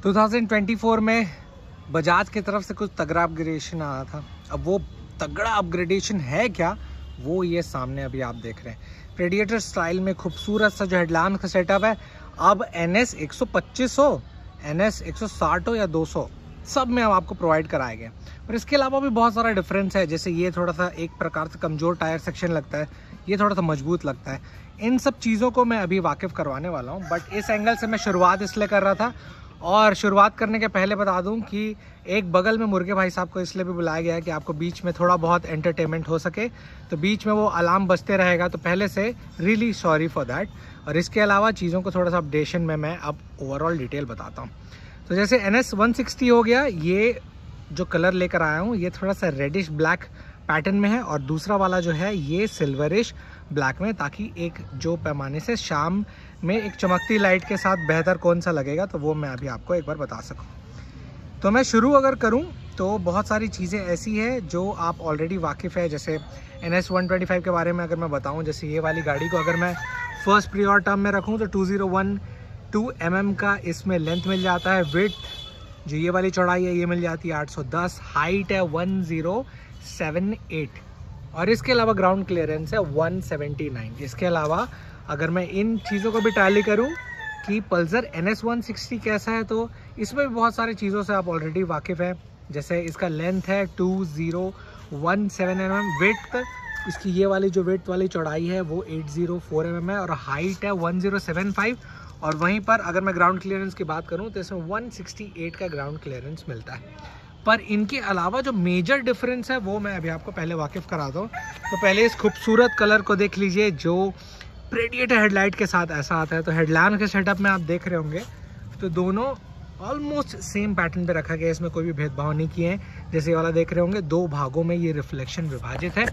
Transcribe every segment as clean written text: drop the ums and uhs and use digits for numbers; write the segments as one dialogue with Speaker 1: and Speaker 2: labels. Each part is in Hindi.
Speaker 1: 2024 में बजाज की तरफ से कुछ तगड़ा अपग्रेडेशन आया था। अब वो तगड़ा अपग्रेडेशन है क्या, वो ये सामने अभी आप देख रहे हैं। प्रेडिएटर स्टाइल में खूबसूरत सा जो हेडलैम्प का सेटअप है, अब NS 125 हो, NS 160 हो या 200, सब में अब आपको प्रोवाइड कराए गए। और इसके अलावा भी बहुत सारा डिफरेंस है, जैसे ये थोड़ा सा एक प्रकार से कमज़ोर टायर सेक्शन लगता है, ये थोड़ा सा मजबूत लगता है। इन सब चीज़ों को मैं अभी वाकिफ़ करवाने वाला हूँ, बट इस एंगल से मैं शुरुआत इसलिए कर रहा था। और शुरुआत करने के पहले बता दूं कि एक बगल में मुर्गे भाई साहब को इसलिए भी बुलाया गया है कि आपको बीच में थोड़ा बहुत एंटरटेनमेंट हो सके, तो बीच में वो अलार्म बजते रहेगा, तो पहले से रियली सॉरी फॉर दैट। और इसके अलावा चीज़ों को थोड़ा सा अपडेशन में मैं अब ओवरऑल डिटेल बताता हूँ। तो जैसे NS 160 हो गया, ये जो कलर लेकर आया हूँ ये थोड़ा सा रेडिश ब्लैक पैटर्न में है, और दूसरा वाला जो है ये सिल्वरिश ब्लैक में, ताकि एक जो पैमाने से शाम में एक चमकती लाइट के साथ बेहतर कौन सा लगेगा, तो वो मैं अभी आपको एक बार बता सकूं। तो मैं शुरू अगर करूं तो बहुत सारी चीज़ें ऐसी है जो आप ऑलरेडी वाकिफ़ है। जैसे NS 125 के बारे में अगर मैं बताऊं, जैसे ये वाली गाड़ी को अगर मैं फर्स्ट प्रियोर टर्म में रखूं तो 2012 mm का इसमें लेंथ मिल जाता है। विड्थ जो ये वाली चौड़ाई है ये मिल जाती है 810, हाइट है 1078, और इसके अलावा ग्राउंड क्लियरेंस है 179। इसके अलावा अगर मैं इन चीज़ों को भी टैली करूं कि पल्सर NS 160 कैसा है, तो इसमें भी बहुत सारी चीज़ों से आप ऑलरेडी वाकिफ़ हैं। जैसे इसका लेंथ है 2017 mm, विड्थ इसकी ये वाली जो विड्थ वाली चौड़ाई है वो 804 mm है, और हाइट है 1075। और वहीं पर अगर मैं ग्राउंड क्लियरेंस की बात करूं तो इसमें 168 का ग्राउंड क्लियरेंस मिलता है। पर इनके अलावा जो मेजर डिफरेंस है वो मैं अभी आपको पहले वाकिफ़ कराता हूँ। तो पहले इस खूबसूरत कलर को देख लीजिए जो प्रेडिएटर हेडलाइट के साथ ऐसा आता है। तो हेडलैम्प के सेटअप में आप देख रहे होंगे तो दोनों ऑलमोस्ट सेम पैटर्न पे रखा गया है, इसमें कोई भी भेदभाव नहीं किए हैं। जैसे ये वाला देख रहे होंगे, दो भागों में ये रिफ्लेक्शन विभाजित है।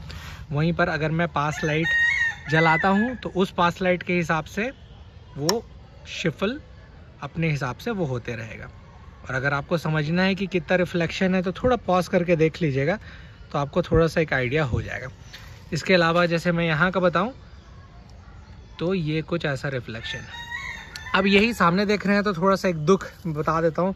Speaker 1: वहीं पर अगर मैं पास लाइट जलाता हूँ तो उस पास लाइट के हिसाब से वो शिफल अपने हिसाब से वो होते रहेगा। और अगर आपको समझना है कि कितना रिफ्लेक्शन है तो थोड़ा पॉज करके देख लीजिएगा, तो आपको थोड़ा सा एक आइडिया हो जाएगा। इसके अलावा जैसे मैं यहाँ का बताऊँ तो ये कुछ ऐसा रिफ्लेक्शन है। अब यही सामने देख रहे हैं तो थोड़ा सा एक दुख बता देता हूँ,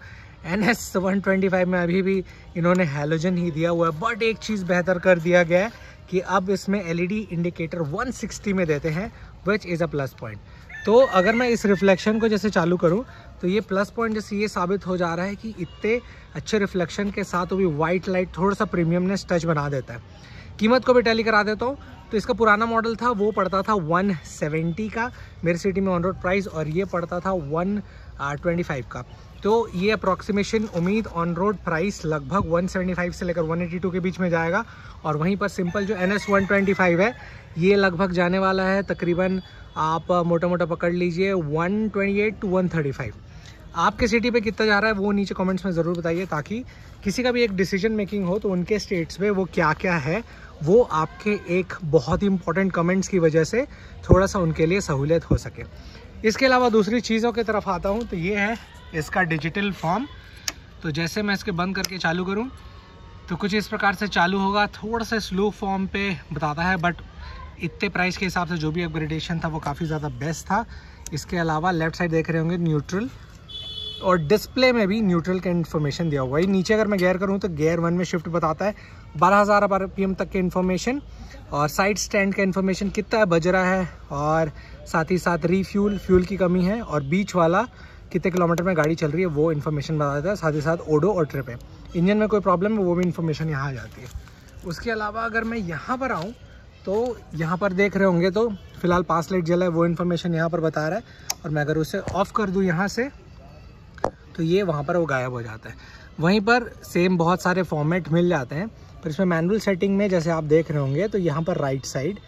Speaker 1: NS 125 में अभी भी इन्होंने हैलोजन ही दिया हुआ है, बट एक चीज़ बेहतर कर दिया गया है कि अब इसमें LED इंडिकेटर 160 में देते हैं, which is a plus point. तो अगर मैं इस रिफ्लेक्शन को जैसे चालू करूँ तो ये प्लस पॉइंट जैसे ये साबित हो जा रहा है कि इतने अच्छे रिफ्लेक्शन के साथ वो भी वाइट लाइट थोड़ा सा प्रीमियमनेस टच बना देता है। कीमत को भी टैली करा देता हूँ, तो इसका पुराना मॉडल था वो पड़ता था 170 का मेरे सिटी में ऑन रोड प्राइस, और ये पड़ता था 125 का। तो ये अप्रॉक्सीमेशन उम्मीद ऑन रोड प्राइस लगभग 175 से लेकर 182 के बीच में जाएगा। और वहीं पर सिंपल जो NS 125 है ये लगभग जाने वाला है तकरीबन, आप मोटा मोटा पकड़ लीजिए 128 to 135। आपके सिटी पे कितना जा रहा है वो नीचे कमेंट्स में ज़रूर बताइए, ताकि किसी का भी एक डिसीजन मेकिंग हो तो उनके स्टेट्स में वो क्या क्या है वो आपके एक बहुत ही इंपॉर्टेंट कमेंट्स की वजह से थोड़ा सा उनके लिए सहूलियत हो सके। इसके अलावा दूसरी चीज़ों की तरफ आता हूँ तो ये है इसका डिजिटल फॉर्म। तो जैसे मैं इसके बंद करके चालू करूँ तो कुछ इस प्रकार से चालू होगा, थोड़ा सा स्लो फॉर्म पे बताता है, बट इतने प्राइस के हिसाब से जो भी अपग्रेडेशन था वो काफ़ी ज़्यादा बेस्ट था। इसके अलावा लेफ्ट साइड देख रहे होंगे न्यूट्रल, और डिस्प्ले में भी न्यूट्रल का इन्फॉर्मेशन दिया हुआ है। नीचे अगर मैं गियर करूं तो गियर 1 में शिफ्ट बताता है, 12,000 RPM तक के इन्फॉर्मेशन, और साइड स्टैंड का इन्फॉर्मेशन कितना बज रहा है, और साथ ही साथ फ्यूल की कमी है, और बीच वाला कितने किलोमीटर में गाड़ी चल रही है वो इन्फॉर्मेशन बता देता है। साथ ही साथ ओडो और ट्रिप है, इंजन में कोई प्रॉब्लम है वो भी इन्फॉर्मेशन यहाँ आ जाती है। उसके अलावा अगर मैं यहाँ पर आऊँ तो यहाँ पर देख रहे होंगे तो फिलहाल पास लाइट जला है, वो इन्फॉर्मेशन यहाँ पर बता रहा है। और मैं अगर उसे ऑफ कर दूँ यहाँ से तो ये वहाँ पर वो गायब हो जाता है। वहीं पर सेम बहुत सारे फॉर्मेट मिल जाते हैं, पर इसमें मैनुअल सेटिंग में जैसे आप देख रहे होंगे तो यहाँ पर राइट साइड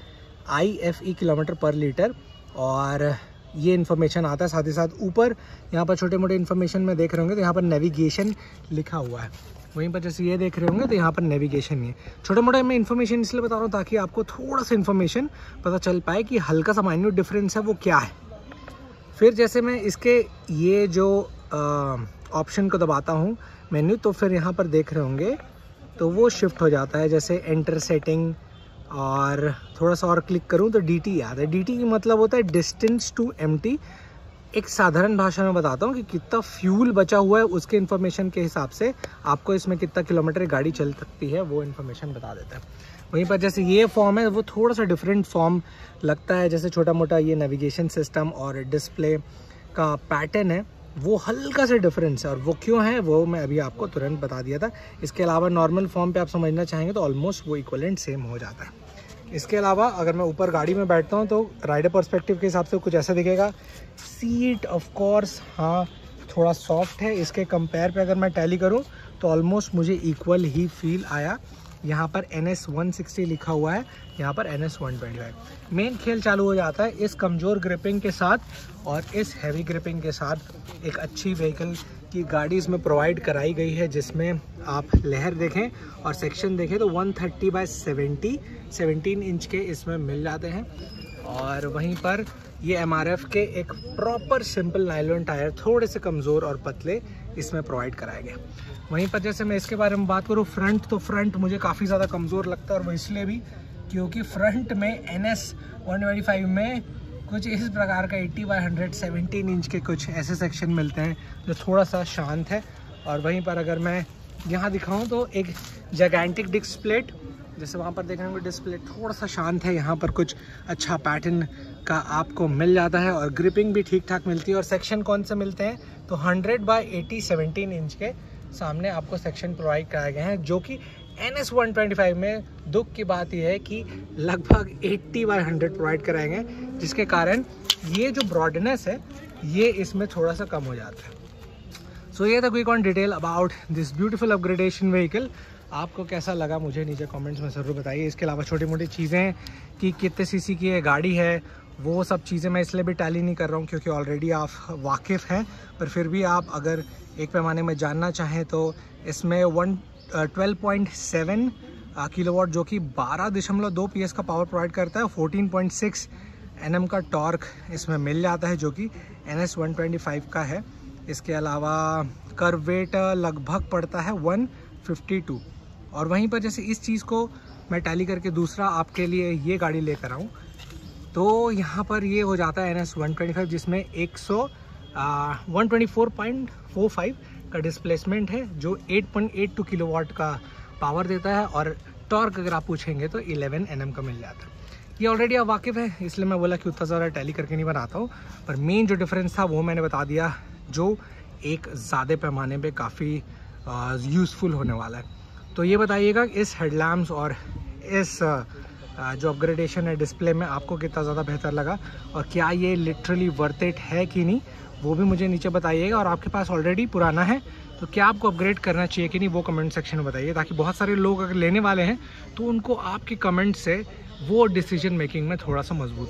Speaker 1: IFE किलोमीटर पर लीटर और ये इन्फॉर्मेशन आता है। साथ ही साथ ऊपर यहाँ पर छोटे मोटे इन्फॉर्मेशन में देख रहे होंगे तो यहाँ पर नेविगेशन लिखा हुआ है। वहीं पर जैसे ये देख रहे होंगे तो यहाँ पर नेविगेशन ही है। छोटे मोटे मैं इन्फॉर्मेशन इसलिए बता रहा हूँ ताकि आपको थोड़ा सा इन्फॉर्मेशन पता चल पाए कि हल्का सा माइन्यूट डिफरेंस है वो क्या है। फिर जैसे मैं इसके ये जो ऑप्शन को दबाता हूँ मेन्यू, तो फिर यहाँ पर देख रहे होंगे तो वो शिफ्ट हो जाता है। जैसे एंटर सेटिंग, और थोड़ा सा और क्लिक करूँ तो DT आता है। DT की मतलब होता है डिस्टेंस टू एम्प्टी, एक साधारण भाषा में बताता हूँ कि कितना फ्यूल बचा हुआ है, उसके इन्फॉर्मेशन के हिसाब से आपको इसमें कितना किलोमीटर गाड़ी चल सकती है वो इन्फॉर्मेशन बता देता है। वहीं पर जैसे ये फॉर्म है वो थोड़ा सा डिफरेंट फॉर्म लगता है, जैसे छोटा मोटा ये नेविगेशन सिस्टम और डिस्प्ले का पैटर्न है वो हल्का सा डिफरेंस है, और वो क्यों है वो मैं अभी आपको तुरंत बता दिया था। इसके अलावा नॉर्मल फॉर्म पे आप समझना चाहेंगे तो ऑलमोस्ट वो इक्वलेंट सेम हो जाता है। इसके अलावा अगर मैं ऊपर गाड़ी में बैठता हूँ तो राइडर पर्सपेक्टिव के हिसाब से कुछ ऐसा दिखेगा। सीट ऑफ कोर्स हाँ थोड़ा सॉफ्ट है, इसके कंपेयर पे अगर मैं टैली करूँ तो ऑलमोस्ट मुझे इक्वल ही फील आया। यहाँ पर NS 160 लिखा हुआ है, यहाँ पर NS 125। मेन खेल चालू हो जाता है इस कमज़ोर ग्रिपिंग के साथ और इस हैवी ग्रिपिंग के साथ। एक अच्छी व्हीकल की गाड़ी इसमें प्रोवाइड कराई गई है जिसमें आप लहर देखें और सेक्शन देखें तो 130/70 17 इंच के इसमें मिल जाते हैं। और वहीं पर ये MRF के एक प्रॉपर सिंपल नायलॉन टायर थोड़े से कमज़ोर और पतले इसमें प्रोवाइड कराए गए। वहीं पर जैसे मैं इसके बारे में बात करूँ फ्रंट, तो फ्रंट मुझे काफ़ी ज़्यादा कमज़ोर लगता है, और वो इसलिए भी क्योंकि फ्रंट में NS 125 में कुछ इस प्रकार का 80/100 17 इंच के कुछ ऐसे सेक्शन मिलते हैं जो थोड़ा सा शांत है। और वहीं पर अगर मैं यहाँ दिखाऊँ तो एक जायगेंटिक डिस्क प्लेट, जैसे वहाँ पर देखेंगे डिस्प्ले थोड़ा सा शांत है, यहाँ पर कुछ अच्छा पैटर्न का आपको मिल जाता है और ग्रिपिंग भी ठीक ठाक मिलती है। और सेक्शन कौन से मिलते हैं तो 100/80 17 इंच के सामने आपको सेक्शन प्रोवाइड कराए गए हैं, जो कि NS 125 में दुख की बात यह है कि लगभग 80/100 प्रोवाइड कराए गए, जिसके कारण ये जो ब्रॉडनेस है ये इसमें थोड़ा सा कम हो जाता है। सो ये था quick on detail about this beautiful upgradation vehicle. आपको कैसा लगा मुझे नीचे कमेंट्स में ज़रूर बताइए। इसके अलावा छोटी मोटी चीज़ें हैं कि कितने सीसी की ये गाड़ी है, वो सब चीज़ें मैं इसलिए भी टैली नहीं कर रहा हूँ क्योंकि ऑलरेडी आप वाकिफ़ हैं, पर फिर भी आप अगर एक पैमाने में जानना चाहें तो इसमें 12.7 किलोवाट जो कि 12.2 PS का पावर प्रोवाइड करता है, 14.6 Nm का टॉर्क इसमें मिल जाता है जो कि NS 125 का है। इसके अलावा कर्व वेट लगभग पड़ता है 152। और वहीं पर जैसे इस चीज़ को मैं टैली करके दूसरा आपके लिए ये गाड़ी लेकर आऊँ तो यहाँ पर ये हो जाता है NS 125 जिसमें 124.45 का डिस्प्लेसमेंट है जो 8.82 किलोवाट का पावर देता है, और टॉर्क अगर आप पूछेंगे तो 11 Nm का मिल जाता है। ये ऑलरेडी आप वाकिफ़ है इसलिए मैं बोला कि उतना ज़्यादा टैली करके नहीं बनाता हूँ, पर मेन जो डिफरेंस था वो मैंने बता दिया जो एक ज़्यादा पैमाने पे काफ़ी यूज़फुल होने वाला है। तो ये बताइएगा इस हेडलैम्प्स और इस जो अपग्रेडेशन है डिस्प्ले में आपको कितना ज़्यादा बेहतर लगा, और क्या ये लिटरली वर्थ इट है कि नहीं वो भी मुझे नीचे बताइएगा। और आपके पास ऑलरेडी पुराना है तो क्या आपको अपग्रेड करना चाहिए कि नहीं वो कमेंट सेक्शन में बताइए, ताकि बहुत सारे लोग अगर लेने वाले हैं तो उनको आपके कमेंट से वो डिसीजन मेकिंग में थोड़ा सा मजबूत